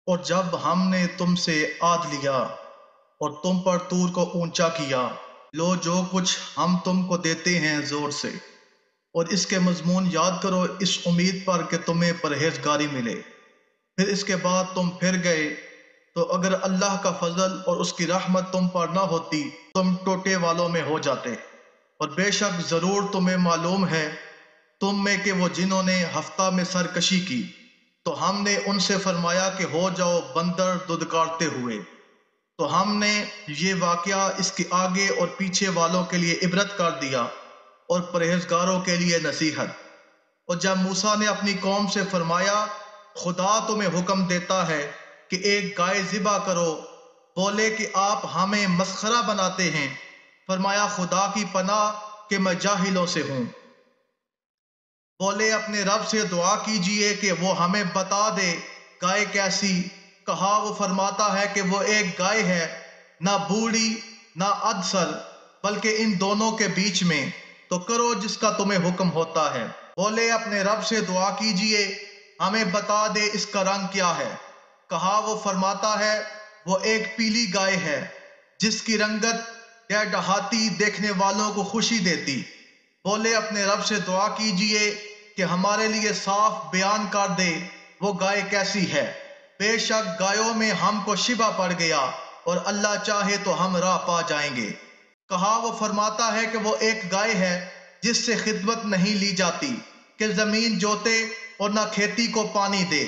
اور جب ہم نے تم سے عہد لیا اور تم پر طور کو اونچا کیا، لو جو کچھ ہم تم کو دیتے ہیں زور سے، اور اس کے مضمون یاد کرو اس امید پر کہ تمہیں پرہیزگاری ملے۔ پھر اس کے بعد تم پھر گئے، تو اگر اللہ کا فضل اور اس کی رحمت تم پر نہ ہوتی تم ٹوٹے والوں میں ہو جاتے۔ اور بے شک ضرور تمہیں معلوم ہے تم میں کہ وہ جنہوں نے ہفتہ میں سرکشی کی تو ہم نے ان سے فرمایا کہ ہو جاؤ بندر ددکارتے ہوئے۔ تو ہم نے یہ واقعہ اس کے آگے اور پیچھے والوں کے لیے عبرت کر دیا اور پرہیزگاروں کے لیے نصیحت۔ اور جب موسیٰ نے اپنی قوم سے فرمایا خدا تمہیں حکم دیتا ہے کہ ایک گائے ذبح کرو، بولے کہ آپ ہمیں مسخرہ بناتے ہیں۔ فرمایا خدا کی پناہ کہ میں جاہلوں سے ہوں۔ بولے اپنے رب سے دعا کیجئے کہ وہ ہمیں بتا دے گائے کیسی۔ کہا وہ فرماتا ہے کہ وہ ایک گائے ہے، نہ بوڑھی نہ ادسر، بلکہ ان دونوں کے بیچ میں، تو کرو جس کا تمہیں حکم ہوتا ہے۔ بولے اپنے رب سے دعا کیجئے ہمیں بتا دے اس کا رنگ کیا ہے۔ کہا وہ فرماتا ہے وہ ایک پیلی گائے ہے جس کی رنگت غیر دہاتی دیکھنے والوں کو خوشی دیتی۔ بولے اپنے رب سے دعا کیجئے کہ ہمارے لیے صاف بیان کر دے وہ گائے کیسی ہے۔ بے شک گایوں میں ہم کو شبہ پڑ گیا اور اللہ چاہے تو ہم راہ پا جائیں گے۔ کہا وہ فرماتا ہے کہ وہ ایک گائے ہے جس سے خدمت نہیں لی جاتی کہ زمین جوتے اور نہ کھیتی کو پانی دے،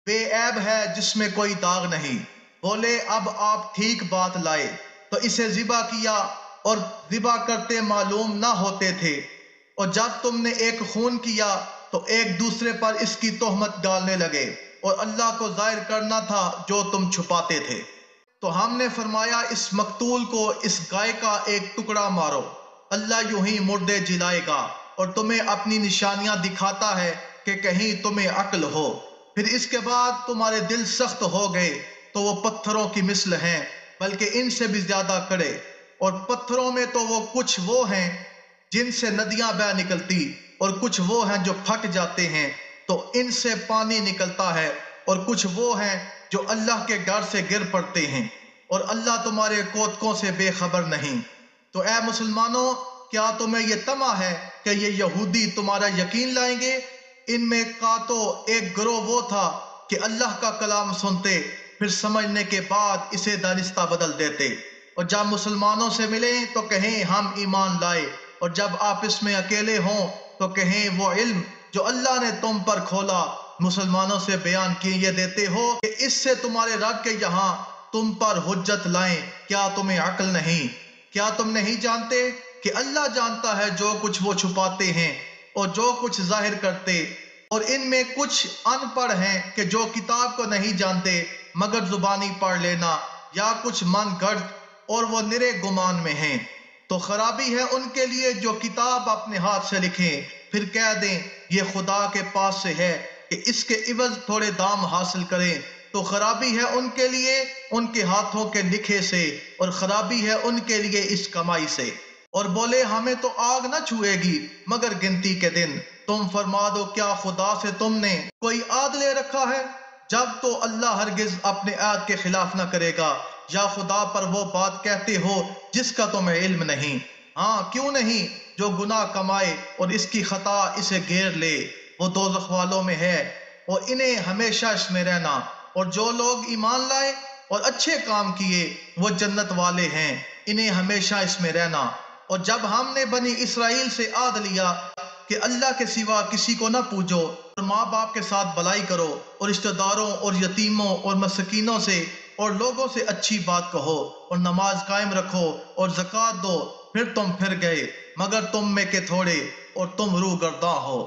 بے عیب ہے جس میں کوئی داغ نہیں۔ بولے اب آپ ٹھیک بات لائے تو اسے ذبح کیا، اور ذبح کرتے معلوم نہ ہوتے تھے، اور جب تم نے ایک خون کیا تو ایک دوسرے پر اس کی تہمت ڈالنے لگے، اور اللہ کو ظاہر کرنا تھا جو تم چھپاتے تھے۔ تو ہم نے فرمایا اس مقتول کو اس گائے کا ایک ٹکڑا مارو، اللہ یوں ہی مردے جلائے گا اور تمہیں اپنی نشانیاں دکھاتا ہے کہ کہیں تمہیں عقل ہو۔ پھر اس کے بعد تمہارے دل سخت ہو گئے تو وہ پتھروں کی مثل ہیں بلکہ ان سے بھی زیادہ کڑے، اور پتھروں میں تو وہ کچھ وہ ہیں جن سے ندیاں بہہ نکلتی، اور کچھ وہ ہیں جو پھٹ جاتے ہیں تو ان سے پانی نکلتا ہے، اور کچھ وہ ہیں جو اللہ کے ڈر سے گر پڑتے ہیں، اور اللہ تمہارے کوتکوں سے بے خبر نہیں۔ تو اے مسلمانوں، کیا تمہیں یہ طمع ہے کہ یہ یہودی تمہارا یقین لائیں گے؟ ان میں کا تو ایک گروہ وہ تھا کہ اللہ کا کلام سنتے پھر سمجھنے کے بعد اسے دانستہ بدل دیتے، اور جب مسلمانوں سے ملیں تو کہیں ہم ایمان لائے، اور جب آپس میں اکیلے ہوں تو کہیں وہ علم جو اللہ نے تم پر کھولا مسلمانوں سے بیان کیے دیتے ہو کہ اس سے تمہارے رب کے یہاں تم پر حجت لائیں۔ کیا تمہیں عقل نہیں؟ کیا تم نہیں جانتے کہ اللہ جانتا ہے جو کچھ وہ چھپاتے ہیں اور جو کچھ ظاہر کرتے؟ اور ان میں کچھ ان پڑھ ہیں کہ جو کتاب کو نہیں جانتے مگر زبانی پڑھ لینا، یا کچھ من گڑھ اور وہ نرے گمان میں ہیں۔ تو خرابی ہے ان کے لیے جو کتاب اپنے ہاتھ سے لکھیں پھر کہہ دیں یہ خدا کے پاس سے ہے کہ اس کے عوض تھوڑے دام حاصل کریں۔ تو خرابی ہے ان کے لیے ان کے ہاتھوں کے لکھے سے، اور خرابی ہے ان کے لیے اس کمائی سے۔ اور بولے ہمیں تو آگ نہ چھوئے گی مگر گنتی کے دن۔ تم فرما دو کیا خدا سے تم نے کوئی عہد لے رکھا ہے؟ جب تو اللہ ہرگز اپنے عہد کے خلاف نہ کرے گا، یا خدا پر وہ بات کہتے ہو جس کا تمہیں علم نہیں۔ ہاں کیوں نہیں، جو گناہ کمائے اور اس کی خطا اسے گھیر لے وہ دوزخ والوں میں ہے، اور انہیں ہمیشہ اس میں رہنا۔ اور جو لوگ ایمان لائے اور اچھے کام کیے وہ جنت والے ہیں، انہیں ہمیشہ اس میں رہنا۔ اور جب ہم نے بنی اسرائیل سے عہد لیا کہ اللہ کے سوا کسی کو نہ پوجو، اور ماں باپ کے ساتھ بھلائی کرو، اور رشتہ داروں اور یتیموں اور مسکینوں سے اور لوگوں سے اچھی بات کہو، اور نماز قائم رکھو اور زکوٰۃ دو، پھر تم پھر گئے مگر تم میں کے تھوڑے، اور تم روح گرداں ہو۔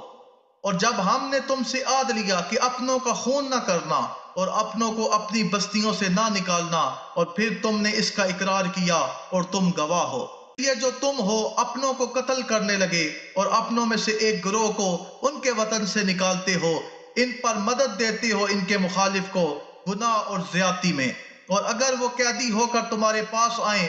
اور جب ہم نے تم سے عہد لیا کہ اپنوں کا خون نہ کرنا اور اپنوں کو اپنی بستیوں سے نہ نکالنا، اور پھر تم نے اس کا اقرار کیا اور تم گواہ ہو، یہ جو تم ہو اپنوں کو قتل کرنے لگے اور اپنوں میں سے ایک گروہ کو ان کے وطن سے نکالتے ہو، ان پر مدد دیتے ہو ان کے مخالف کو گناہ اور زیادتی میں۔ اور اگر وہ قیدی ہو کر تمہارے پاس آئیں